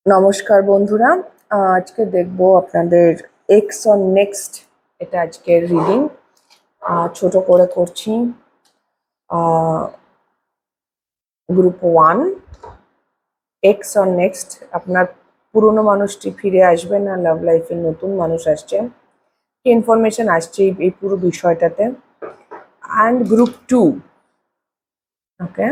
নমস্কার বন্ধুরা, আজকে দেখব আপনাদের এক্স অন নেক্সট। এটা আজকের রিডিং। ছোট করে করছি। Group 1 x on next. আপনার পুরনো মানুষটি ফিরে আসবে না লাভ লাইফে নতুন মানুষ আসছে, কি ইনফরমেশন আসছে এই পুরো বিষয়টাতে। অ্যান্ড গ্রুপ 2, ওকে,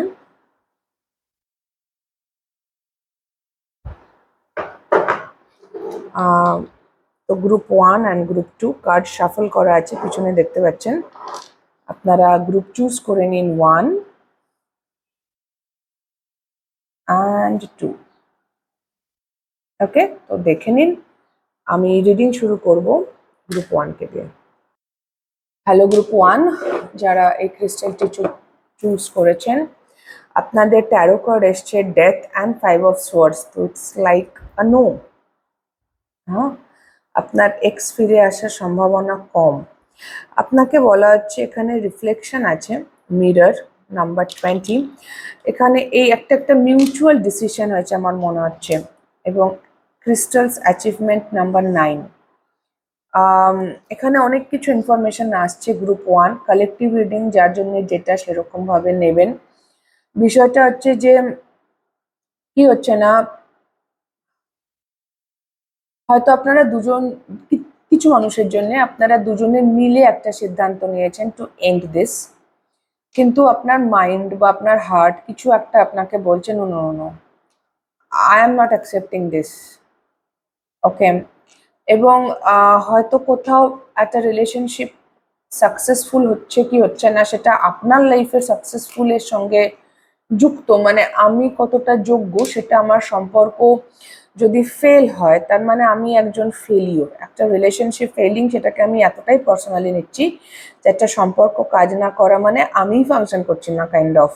তো group 1 and group 2 card shuffle করা আছে, পিছনে দেখতে পাচ্ছেন। আপনারা গ্রুপ চুজ করে নিন 1 and 2। ওকে, তো দেখে নিন। আমি রিডিং শুরু করব গ্রুপ 1 কে দিয়ে। হ্যালো গ্রুপ 1, যারা এই ক্রিস্টালটি চুজ করেছেন, আপনাদের ট্যারো কার্ড এসছে ডেথ অ্যান্ড 5 অফ সোয়ার্ডস। তো ইটস লাইক আ নো। হ্যাঁ, আপনার এক্স ফিরে আসার সম্ভাবনা কম। আপনাকে বলা হচ্ছে এখানে রিফ্লেকশন আছে, মিরর নাম্বার 20। এখানে এই একটা মিউচুয়াল ডিসিশন হয়েছে আমার মনে হচ্ছে, এবং ক্রিস্টালস অ্যাচিভমেন্ট নাম্বার 9। এখানে অনেক কিছু ইনফরমেশন আসছে গ্রুপ 1 কালেকটিভ রিডিং, যার জন্য যেটা সেরকমভাবে নেবেন। বিষয়টা হচ্ছে যে কি হচ্ছে না, হয়তো আপনারা দুজন, কিছু মানুষের জন্য আপনারা দুজনে মিলে একটা সিদ্ধান্ত নিয়েছেন টু এন্ড দিস, কিন্তু আপনার মাইন্ড বা আপনার হার্ট কিছু একটা আপনাকে বলছে no no no, I am not accepting this. Okay, এবং হয়তো কোথাও একটা রিলেশনশিপ সাকসেসফুল হচ্ছে কি হচ্ছে না সেটা আপনার লাইফের সাকসেসফুলের সঙ্গে যুক্ত। মানে আমি কতটা যোগ্য সেটা, আমার সম্পর্ক যদি ফেল হয় তার মানে আমি একজন ফেলিওর। একটা রিলেশনশিপ ফেলিং, সেটাকে আমি এতটাই পার্সোনালি নিচ্ছি যে একটা সম্পর্ক কাজ না করা মানে আমিই ফাংশন করছি না, কাইন্ড অফ।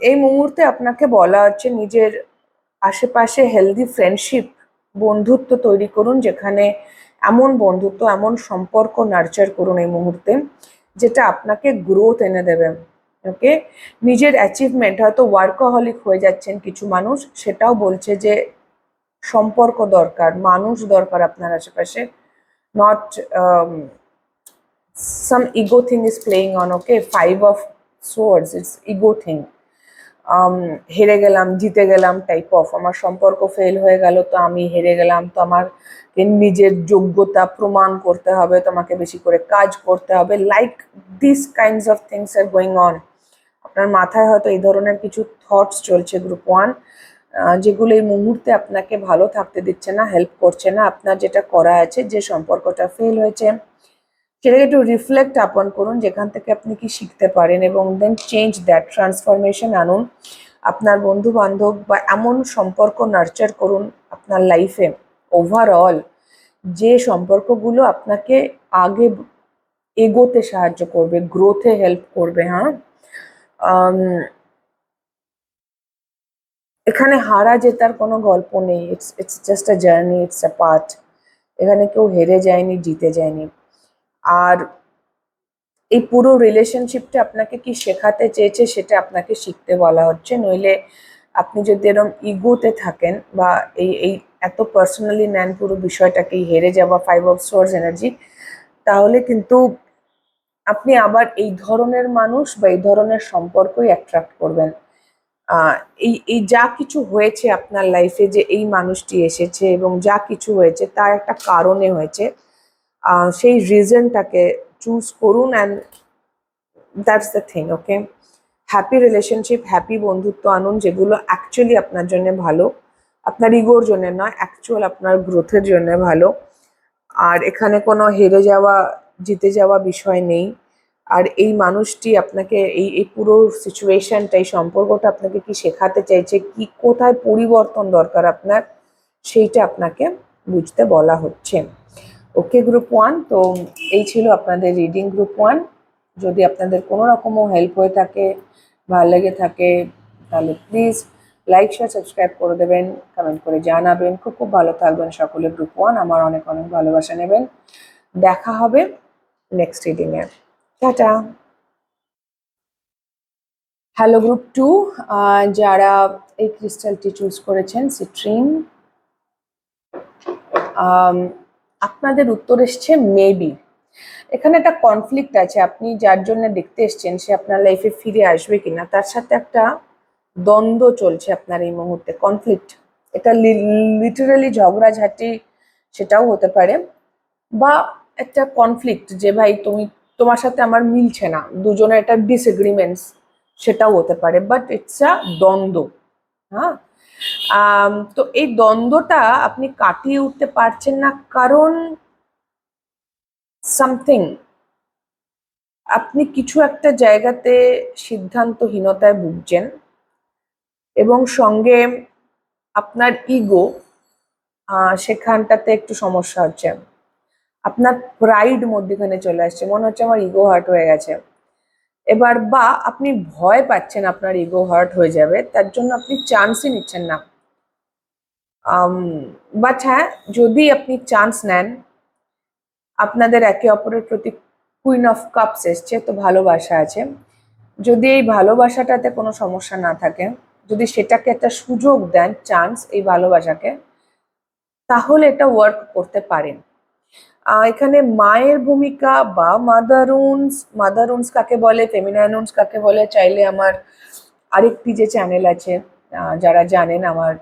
এই মুহূর্তে আপনাকে বলা হচ্ছে নিজের আশেপাশে হেলদি ফ্রেন্ডশিপ, বন্ধুত্ব তৈরি করুন, যেখানে এমন বন্ধুত্ব, এমন সম্পর্ক নার্চার করুন এই মুহূর্তে যেটা আপনাকে গ্রোথ এনে দেবে। ওকে, নিজের অ্যাচিভমেন্ট, হয়তো ওয়ার্কহলিক হয়ে যাচ্ছেন কিছু মানুষ, সেটাও বলছে যে সম্পর্ক দরকার, মানুষ দরকার আপনার আশেপাশে, not some ego thing is playing on. Okay, 5 of swords, it's ego thing. হেরে গেলাম জিতে গেলাম টাইপ অফ, আমার সম্পর্ক ফেল হয়ে গেল তো আমি হেরে গেলাম, তো আমার নিজের যোগ্যতা প্রমাণ করতে হবে, তোমাকে বেশি করে কাজ করতে হবে, like this kinds of things are going on. আপনার মাথায় হয়তো এই ধরনের কিছু থটস চলছে গ্রুপ 1, যেগুলো এই মুহূর্তে আপনাকে ভালো থাকতে দিচ্ছে না, হেল্প করছে না। আপনার যেটা করা আছে, যে সম্পর্কটা ফেল হয়েছে সেটাকে একটু রিফ্লেক্ট আপন করুন, যেখান থেকে আপনি কি শিখতে পারেন, এবং দেন চেঞ্জ দ্যাট, ট্রান্সফরমেশন আনুন। আপনার বন্ধু বান্ধব বা এমন সম্পর্ক নার্চার করুন আপনার লাইফে ওভারঅল, যে সম্পর্কগুলো আপনাকে আগে এগোতে সাহায্য করবে, গ্রোথে হেল্প করবে। হ্যাঁ, এখানে হারা জেতার কোনো গল্প নেই, it's it's just a journey, it's a path. এখানে কেউ হেরে যায়নি, জিতে যায়নি। আর এই পুরো রিলেশনশিপটা আপনাকে কি শেখাতে চেয়েছে সেটা আপনাকে শিখতে বলা হচ্ছে। নইলে আপনি যদি এরকম ইগোতে থাকেন বা এই এই এত পার্সোনালি নেন পুরো বিষয়টাকে, হেরে যাওয়া 5 অফ সোর্স এনার্জি, তাহলে কিন্তু আপনি আবার এই ধরনের মানুষ বা এই ধরনের সম্পর্কই অ্যাট্রাক্ট করবেন। এই এই যা কিছু হয়েছে আপনার লাইফে, যে এই মানুষটি এসেছে এবং যা কিছু হয়েছে তার একটা কারণে হয়েছে, সেই রিজনটাকে চুজ করুন, and that's the thing. Okay, happy relationship, happy বন্ধুত্ব আনুন, যেগুলো অ্যাকচুয়ালি আপনার জন্য ভালো, আপনার ইগোর জন্য নয়, অ্যাকচুয়াল আপনার গ্রোথের জন্য ভালো। আর এখানে কোনো হেরে যাওয়া জিতে যাওয়া বিষয় নেই। আর এই মানুষটি আপনাকে এই এই পুরো সিচুয়েশনটা, এই সম্পর্কটা আপনাকে কি শেখাতে চাইছে, কি কোথায় পরিবর্তন দরকার আপনার, সেইটা আপনাকে বুঝতে বলা হচ্ছে। ওকে গ্রুপ 1, তো এই ছিল আপনাদের রিডিং গ্রুপ 1। যদি আপনাদের কোনো রকমও হেল্প হয়ে থাকে, ভালো লেগে থাকে, তাহলে প্লিজ লাইক শেয়ার সাবস্ক্রাইব করে দেবেন, কমেন্ট করে জানাবেন। খুব খুব ভালো থাকবেন সকলে গ্রুপ 1, আমার অনেক অনেক ভালোবাসা নেবেন। দেখা হবে নেক্সট রিডিংয়ে। টাটা। হ্যালো গ্রুপ 2, যারা এই ক্রিস্টালটি চুজ করেছেন সিট্রিন, আপনাদের উত্তর এসছে মেবি। এখানে একটা কনফ্লিক্ট আছে, আপনি যার জন্য দেখতে এসছেন সে আপনার লাইফে ফিরে আসবে কিনা তার সাথে একটা দ্বন্দ্ব চলছে আপনার এই মুহূর্তে, কনফ্লিক্ট। এটা লিটারালি ঝগড়াঝাটি সেটাও হতে পারে, বা একটা কনফ্লিক্ট যে ভাই তোমার সাথে আমার মিলছে না, দুজনের একটা ডিসএগ্রিমেন্টস, সেটাও হতে পারে, বাট ইটস আ দ্বন্দ্ব। হ্যাঁ, তো এই দ্বন্দ্বটা আপনি কাটিয়ে উঠতে পারছেন না কারণ সামথিং, আপনি কিছু একটা জায়গাতে সিদ্ধান্তহীনতায় ভুগছেন, এবং সঙ্গে আপনার ইগো, সেখানটাতে একটু সমস্যা হচ্ছে। আপনার প্রাইড মধ্যখানে চলে আসছে, মনে হচ্ছে আমার ইগো হার্ট হয়ে গেছে এবার, বা আপনি ভয় পাচ্ছেন আপনার ইগো হার্ট হয়ে যাবে, তার জন্য আপনি চান্সই নিচ্ছেন না। বাট হ্যাঁ, যদি আপনি চান্স নেন, আপনাদের একে অপরের প্রতি কুইন অফ কাপস এসছে, তো ভালোবাসা আছে। যদি এই ভালোবাসাটাতে কোনো সমস্যা না থাকে, যদি সেটাকে একটা সুযোগ দেন, চান্স, এই ভালোবাসাকে, তাহলে এটা ওয়ার্ক করতে পারেন। এখানে মায়ের ভূমিকা বা মাদারুন্স কাকে বলে, ফেমিনাইনুন্স কাকে বলে, চাইলে আমার আরেকটি যে চ্যানেল আছে, যারা জানেন, আমার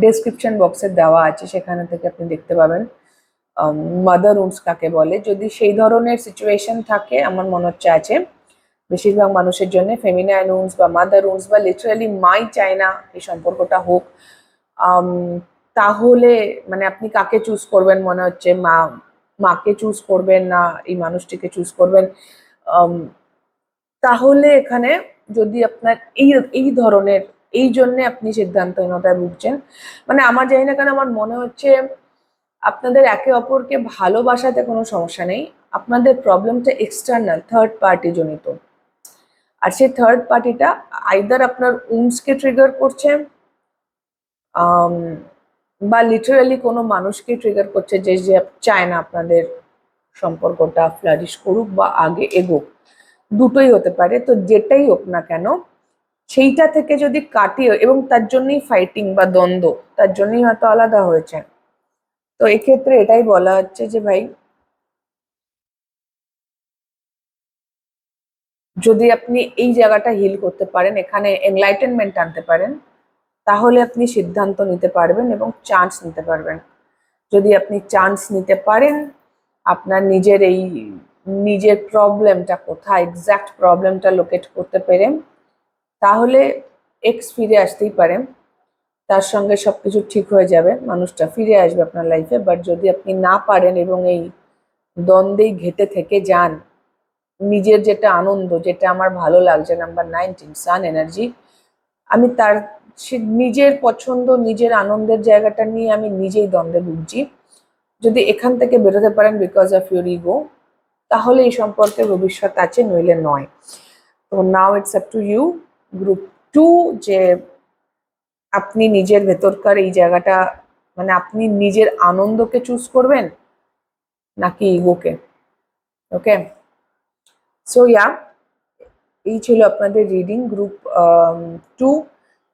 ডেসক্রিপশন বক্সে দেওয়া আছে, সেখানে থেকে আপনি দেখতে পাবেন মাদারুন্স কাকে বলে। যদি সেই ধরনের সিচুয়েশন থাকে, আমার মনে হচ্ছে আছে বেশিরভাগ মানুষের জন্য, ফেমিনাইনুন্স বা মাদারুন্স বা লিটারালি মাই চায় না এই সম্পর্কটা হোক, তাহলে মানে আপনি কাকে চুজ করবেন? মনে হচ্ছে মাকে চুজ করবেন না এই মানুষটিকে চুজ করবেন। তাহলে এখানে যদি আপনার এই ধরনের, এই জন্য আপনি সিদ্ধান্তহীনতায় ভুগছেন, মানে আমার জানি না কেন আমার মনে হচ্ছে আপনাদের একে অপরকে ভালোবাসাতে কোনো সমস্যা নেই, আপনাদের প্রবলেমটা এক্সটার্নাল, থার্ড পার্টি জনিত। আর সেই থার্ড পার্টিটা আইদার আপনার উন্সকে ট্রিগার করছে, বা লিটারালি কোনো মানুষকে ট্রিগার করছে যে যে চায় না আপনাদের সম্পর্কটা ফ্লারিশ করুক বা আগে এগোক, দুটোই হতে পারে। তো যেটাই হোক না কেন, সেইটা থেকে যদি কাটিয়ে, এবং তার জন্যই ফাইটিং বা দ্বন্দ্ব, তার জন্যই হয়তো আলাদা হয়েছে। তো এক্ষেত্রে এটাই বলা হচ্ছে যে ভাই, যদি আপনি এই জায়গাটা হিল করতে পারেন, এখানে এনলাইটেনমেন্ট আনতে পারেন, তাহলে আপনি সিদ্ধান্ত নিতে পারবেন এবং চান্স নিতে পারবেন। যদি আপনি চান্স নিতে পারেন, আপনার নিজের প্রবলেমটা কোথায়, এক্স্যাক্ট প্রবলেমটা লোকেট করতে পেরে, তাহলে এক্স ফিরে আসতেই পারে, তার সঙ্গে সবকিছু ঠিক হয়ে যাবে, মানুষটা ফিরে আসবে আপনার লাইফে। বাট যদি আপনি না পারেন এবং এই দ্বন্দ্বেই ঘেটে থেকে যান, নিজের যেটা আনন্দ, যেটা আমার ভালো লাগছে, নাম্বার 19 সান এনার্জি, আমি তার নিজের পছন্দ, নিজের আনন্দের জায়গাটা নিয়ে আমি নিজেই দ্বন্দ্বে ভুগছি। যদি এখান থেকে বেরোতে পারেন বিকজ অফ ইউর ইগো, তাহলে এই সম্পর্কে ভবিষ্যৎ আছে, নইলে নয়। তো now it's up to you group 2, যে আপনি নিজের ভেতরকার এই জায়গাটা, মানে আপনি নিজের আনন্দকে চুজ করবেন নাকি ইগোকে। ওকে, সো ইয়া, এই ছিল আপনাদের রিডিং গ্রুপ 2।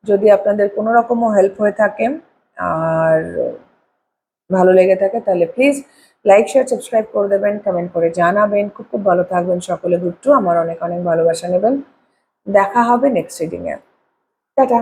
যদি আপনাদের কোনো রকমও হেল্প হয়ে থাকে আর ভালো লেগে থাকে, তাহলে প্লিজ লাইক, শেয়ার, সাবস্ক্রাইব করে দেবেন, কমেন্ট করে জানাবেন। খুব খুব ভালো থাকবেন সকলে গ্রুপ 2, আমার অনেক অনেক ভালোবাসা নেবেন। দেখা হবে নেক্সট রিডিংয়ে। টাটা।